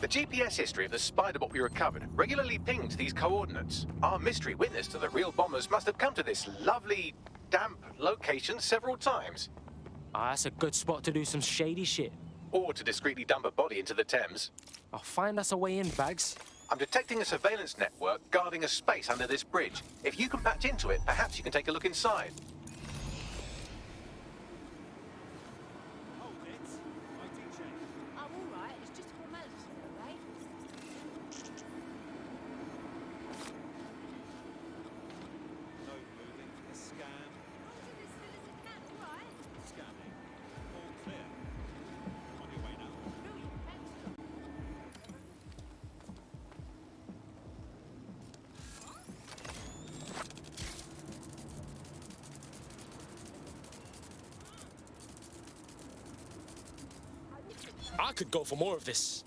The GPS history of the spider bot we recovered regularly pinged these coordinates. Our mystery witness to the real bombers must have come to this lovely, damp location several times. Ah, that's a good spot to do some shady shit. Or to discreetly dump a body into the Thames. I'll find us a way in, Bags. I'm detecting a surveillance network guarding a space under this bridge. If you can patch into it, perhaps you can take a look inside. Hold it. My DJ. Oh, all right. It's just a formality, right? No moving for the scan. Scanning. All clear. On your way now. I could go for more of this.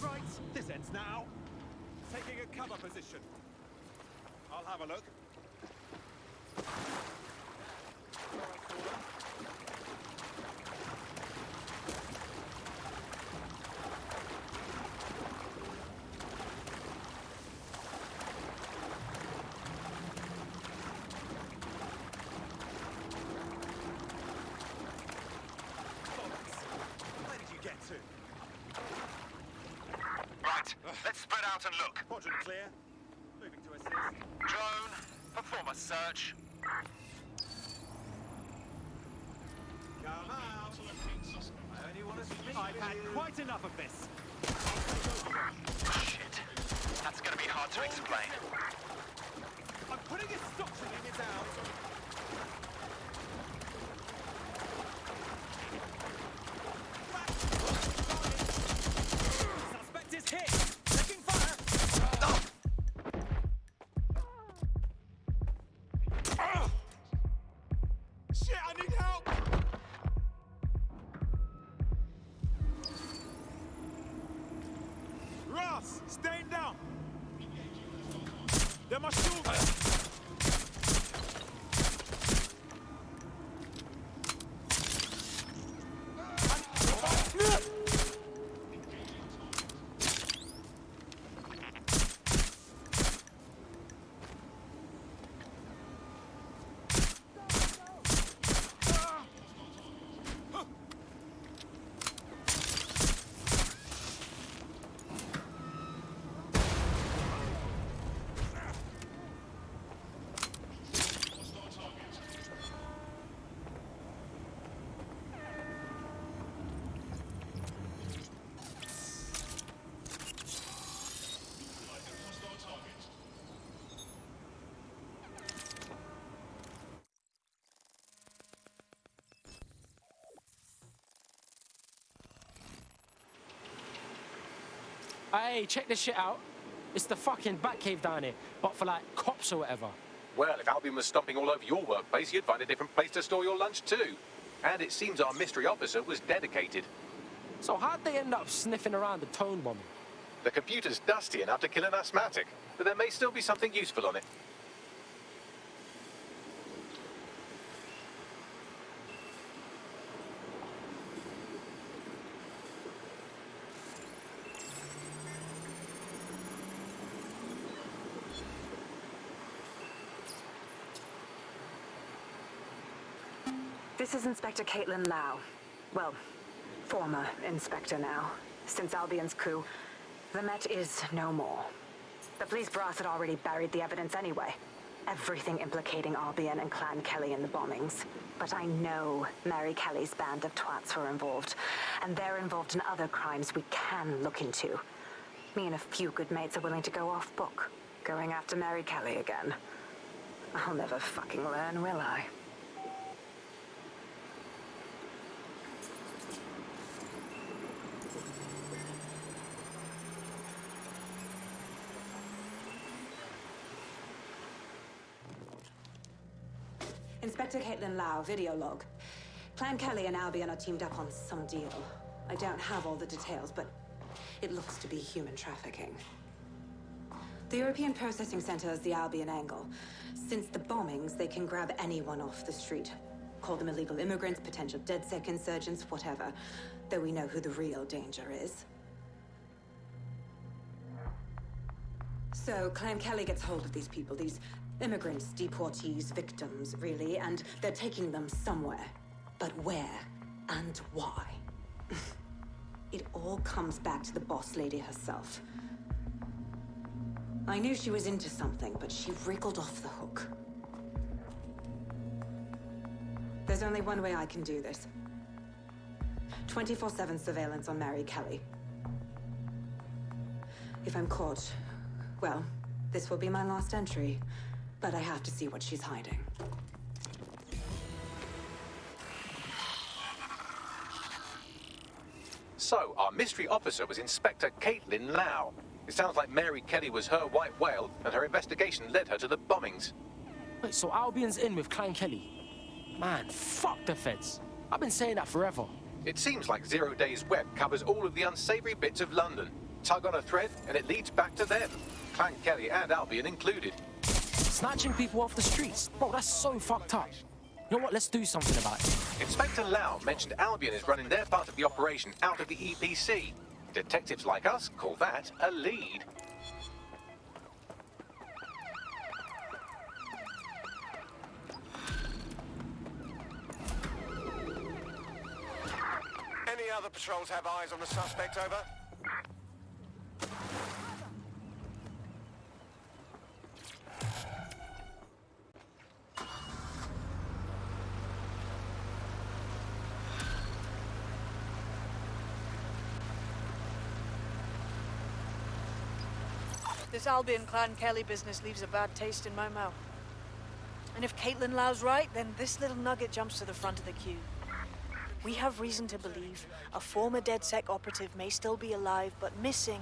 Right, this ends now. Taking a cover position. I'll have a look. Where did you get to? Right, let's spread out and look. Quadrant clear. Moving to assist. Drone, perform a search. Come out. I only want to speak. I've had quite enough of this. Shit. That's gonna be hard to explain. I'm putting a stop to him. It's out. Suspect is hit. Taking fire. Shit, I need help. Ross, staying down. They're my shoulders. Hey, check this shit out. It's the fucking Batcave down here, but for like cops or whatever. Well, if Albion was stomping all over your workplace, you'd find a different place to store your lunch too. And it seems our mystery officer was dedicated. So how'd they end up sniffing around the tone bomb? The computer's dusty enough to kill an asthmatic, but there may still be something useful on it. This is Inspector Caitlin Lau. Well, former inspector now. Since Albion's coup, the Met is no more. The police brass had already buried the evidence anyway. Everything implicating Albion and Clan Kelly in the bombings. But I know Mary Kelly's band of twats were involved, and they're involved in other crimes we can look into. Me and a few good mates are willing to go off book, going after Mary Kelly again. I'll never fucking learn, will I? Inspector Caitlin Lau, video log. Clan Kelly and Albion are teamed up on some deal. I don't have all the details, but it looks to be human trafficking. The European Processing Center is the Albion angle. Since the bombings, they can grab anyone off the street. Call them illegal immigrants, potential DedSec insurgents, whatever. Though we know who the real danger is. So, Clan Kelly gets hold of these people, these immigrants, deportees, victims, really, and they're taking them somewhere. But where and why? It all comes back to the boss lady herself. I knew she was into something, but she wriggled off the hook. There's only one way I can do this. 24/7 surveillance on Mary Kelly. If I'm caught, well, this will be my last entry. But I have to see what she's hiding. So, our mystery officer was Inspector Caitlin Lau. It sounds like Mary Kelly was her white whale, and her investigation led her to the bombings. Wait, so Albion's in with Clan Kelly? Man, fuck the feds. I've been saying that forever. It seems like 0 Days Web covers all of the unsavory bits of London. Tug on a thread, and it leads back to them. Clan Kelly and Albion included. Snatching people off the streets? Bro, that's so fucked up. You know what? Let's do something about it. Inspector Lau mentioned Albion is running their part of the operation out of the EPC. Detectives like us call that a lead. Any other patrols have eyes on the suspect, over? This Albion Clan Kelly business leaves a bad taste in my mouth. And if Caitlin Lau's right, then this little nugget jumps to the front of the queue. We have reason to believe a former DedSec operative may still be alive, but missing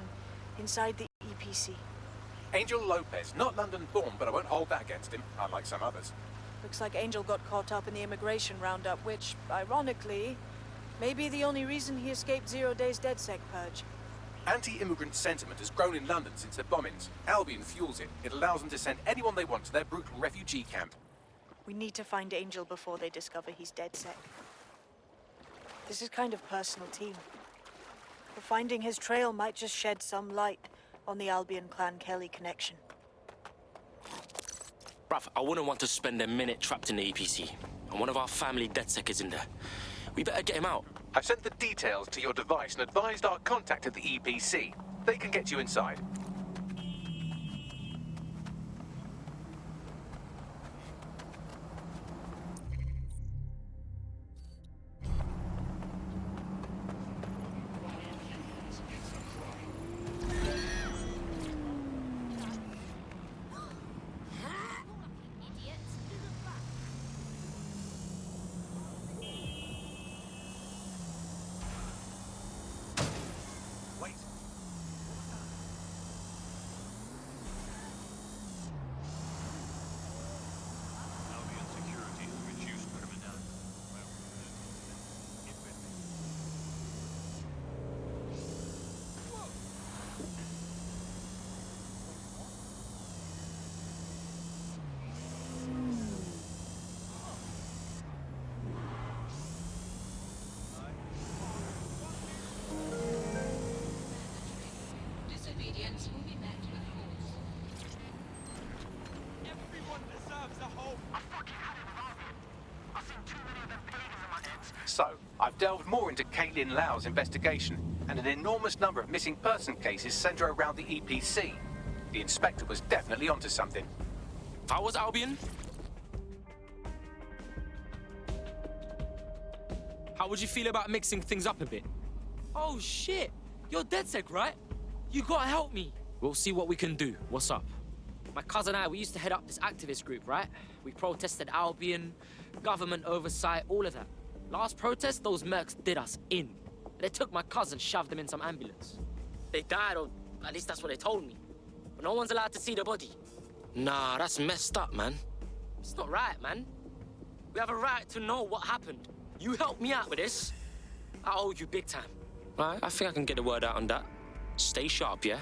inside the EPC. Angel Lopez, not London-born, but I won't hold that against him, unlike some others. Looks like Angel got caught up in the immigration roundup, which, ironically, may be the only reason he escaped 0 Days DedSec purge. Anti-immigrant sentiment has grown in London since the bombings. Albion fuels it. It allows them to send anyone they want to their brutal refugee camp. We need to find Angel before they discover he's DedSec. This is kind of personal team. But finding his trail might just shed some light on the Albion Clan Kelly connection. Bruv, I wouldn't want to spend a minute trapped in the EPC. And one of our family DedSec is in there. We better get him out. I've sent the details to your device and advised our contact at the EPC. They can get you inside. Disobedience will be met with force. Everyone deserves a home. I fucking had it with Albion. I've seen too many of them babies in my heads. So, I've delved more into Caitlin Lau's investigation, and an enormous number of missing person cases center around the EPC. The inspector was definitely onto something. If I was Albion, how would you feel about mixing things up a bit? Oh shit, you're DedSec, right? You gotta help me. We'll see what we can do. What's up? My cousin and I, we used to head up this activist group, right? We protested Albion, government oversight, all of that. Last protest, those mercs did us in. They took my cousin, shoved him in some ambulance. They died, or at least that's what they told me. But no one's allowed to see the body. Nah, that's messed up, man. It's not right, man. We have a right to know what happened. You helped me out with this. I owe you big time. Right, I think I can get the word out on that. Stay sharp, yeah?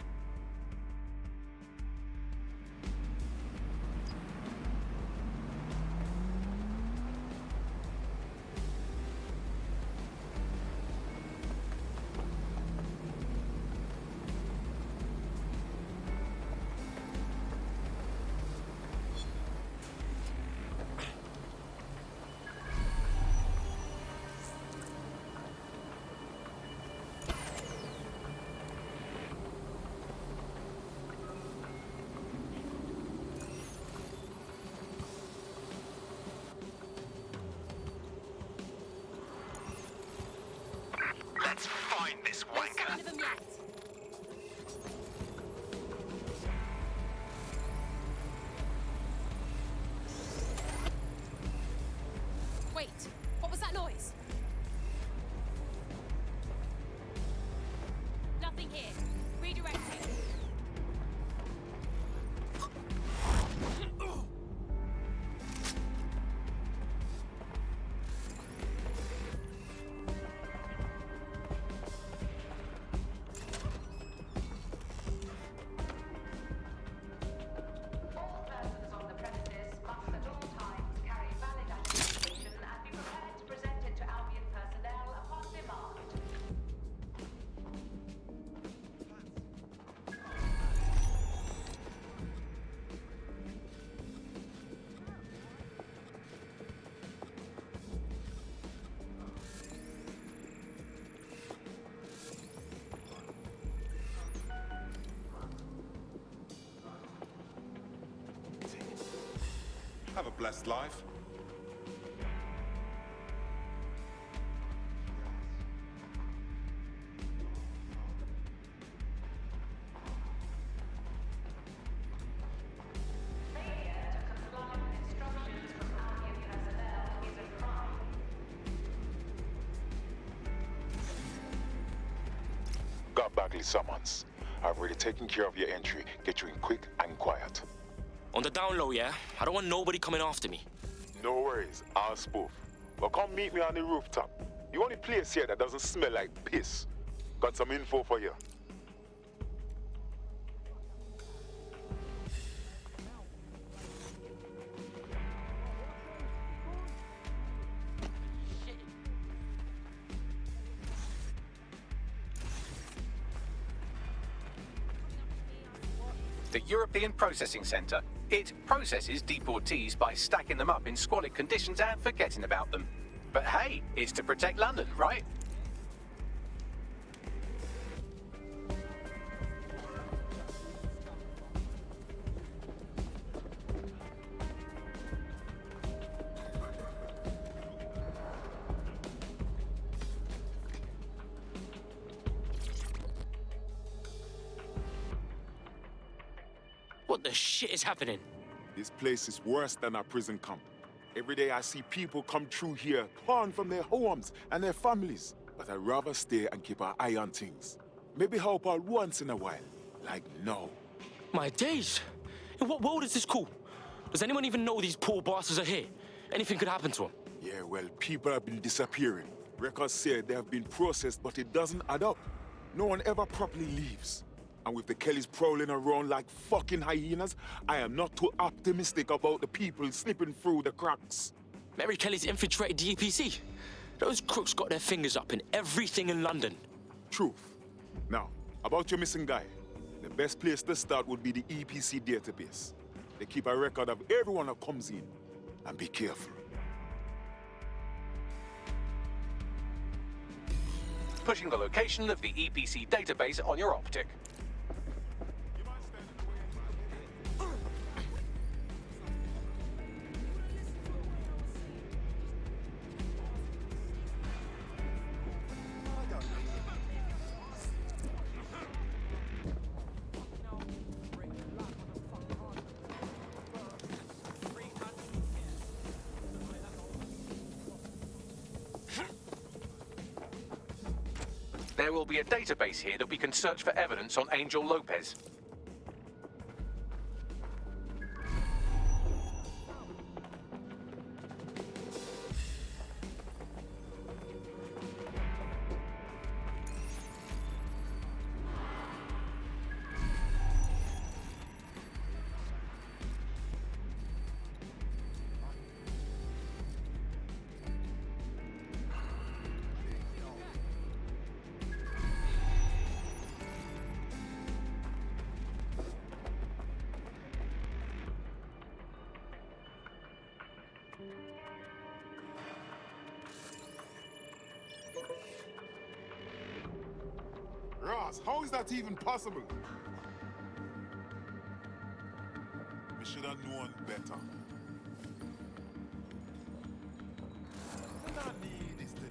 Let's find this wanker. None of them yet. Wait, what was that noise? Nothing here. Redirecting. All persons on the premises must at all times carry valid identification and be prepared to present it to Albion personnel upon demand. Have a blessed life. Failure to comply with instructions from Albion personnel is a crime. Got Bagley summons. I've already taken care of your entry. Get you in quick and quiet. On the down low, yeah? I don't want nobody coming after me. No worries, I'll spoof. But come meet me on the rooftop. The only place here that doesn't smell like piss. Got some info for you. The European Processing Centre. It processes deportees by stacking them up in squalid conditions and forgetting about them. But hey, it's to protect London, right? What the shit is happening? This place is worse than a prison camp. Every day I see people come through here, torn from their homes and their families. But I'd rather stay and keep an eye on things. Maybe help out once in a while. Like now. My days! In what world is this cool? Does anyone even know these poor bastards are here? Anything could happen to them. Yeah, well, people have been disappearing. Records say they have been processed, but it doesn't add up. No one ever properly leaves. And with the Kellys prowling around like fucking hyenas, I am not too optimistic about the people slipping through the cracks. Mary Kelly's infiltrated the EPC. Those crooks got their fingers up in everything in London. Truth. Now, about your missing guy. The best place to start would be the EPC database. They keep a record of everyone that comes in. And be careful. Pushing the location of the EPC database on your optic. There will be a database here that we can search for evidence on Angel Lopez. boss. How is that even possible? We should have known better. We don't need this today.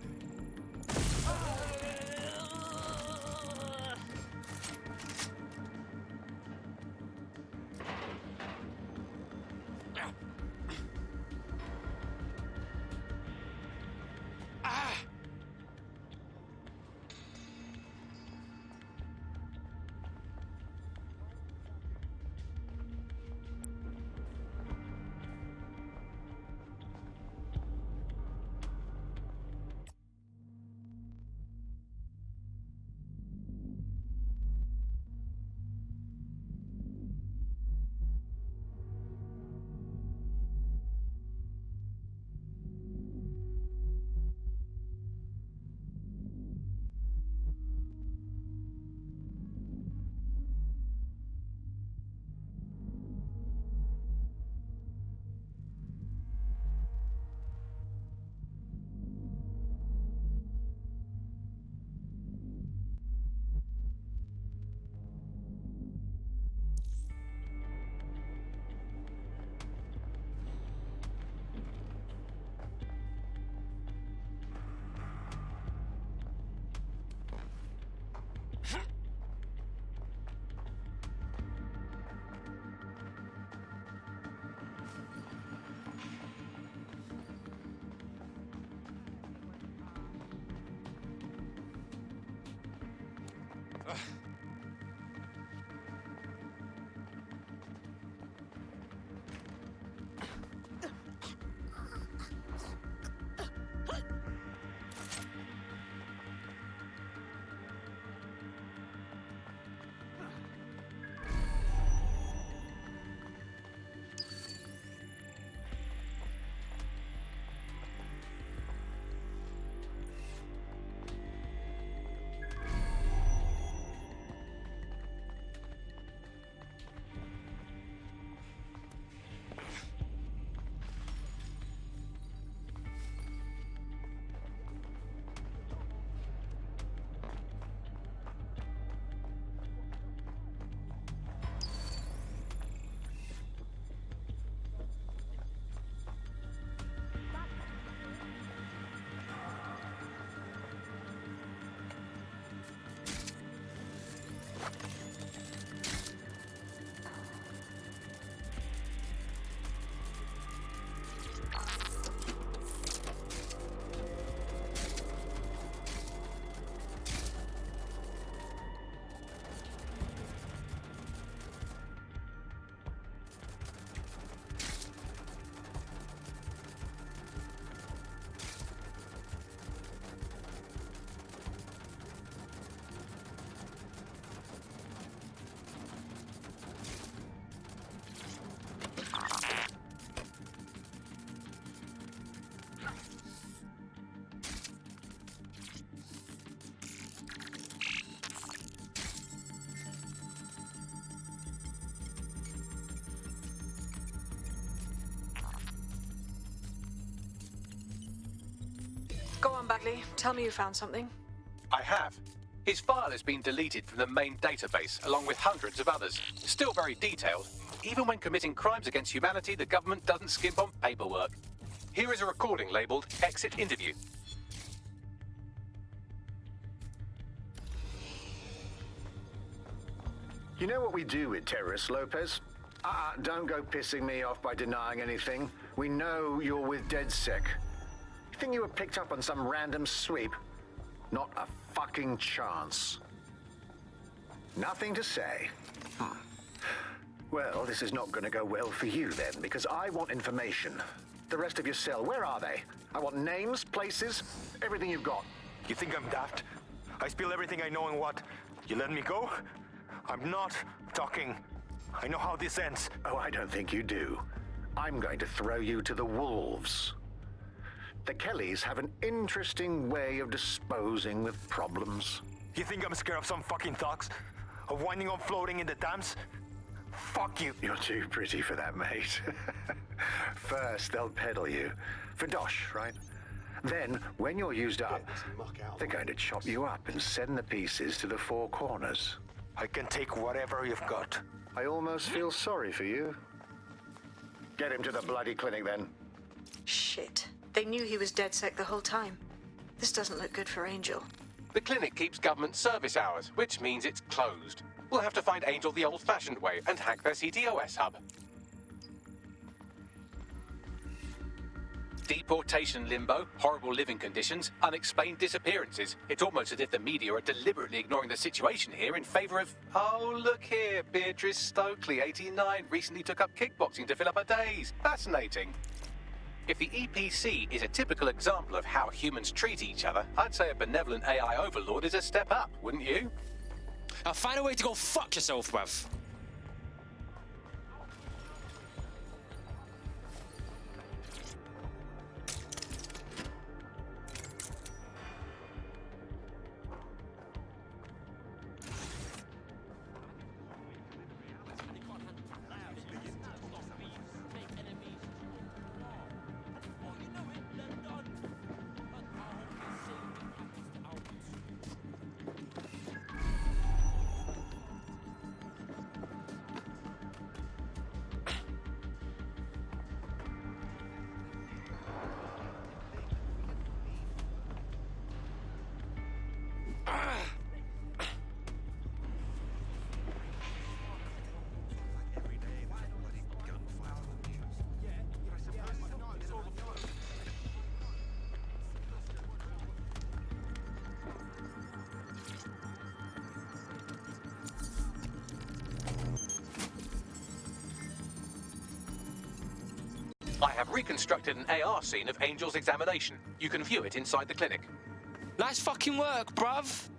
Go on, Bagley. Tell me you found something. I have. His file has been deleted from the main database, along with hundreds of others. Still very detailed. Even when committing crimes against humanity, the government doesn't skimp on paperwork. Here is a recording labeled Exit Interview. You know what we do with terrorists, Lopez? Don't go pissing me off by denying anything. We know you're with DedSec. You think you were picked up on some random sweep? Not a fucking chance. Nothing to say. Well, this is not going to go well for you then, because I want information. The rest of your cell, where are they? I want names, places, everything you've got. You think I'm daft? I spill everything I know and what? You let me go? I'm not talking. I know how this ends. Oh, I don't think you do. I'm going to throw you to the wolves. The Kellys have an interesting way of disposing with problems. You think I'm scared of some fucking thugs? Of winding up floating in the dams? Fuck you. You're too pretty for that, mate. First, they'll peddle you. For dosh, right? Then, when you're used up, they're going to chop you up and send the pieces to the four corners. I can take whatever you've got. I almost feel sorry for you. Get him to the bloody clinic, then. Shit. They knew he was DedSec the whole time. This doesn't look good for Angel. The clinic keeps government service hours, which means it's closed. We'll have to find Angel the old-fashioned way and hack their CTOS hub. Deportation limbo, horrible living conditions, unexplained disappearances. It's almost as if the media are deliberately ignoring the situation here in favor of... Oh, look here, Beatrice Stokely, 89, recently took up kickboxing to fill up her days. Fascinating. If the EPC is a typical example of how humans treat each other, I'd say a benevolent AI overlord is a step up, wouldn't you? I'll find a way to go fuck yourself, bruv. I have reconstructed an AR scene of Angel's examination. You can view it inside the clinic. Nice fucking work, bruv.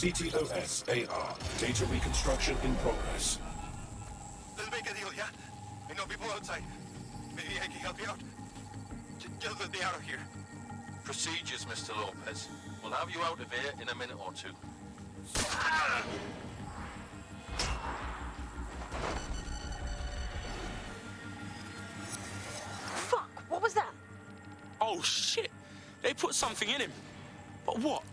CTOS AR. Data reconstruction in progress. Let's make a deal, yeah? I know people outside. Maybe I can help you out. Just let me out of here. Procedures, Mr. Lopez. We'll have you out of here in a minute or two. Fuck! What was that? Oh, shit. They put something in him. But what?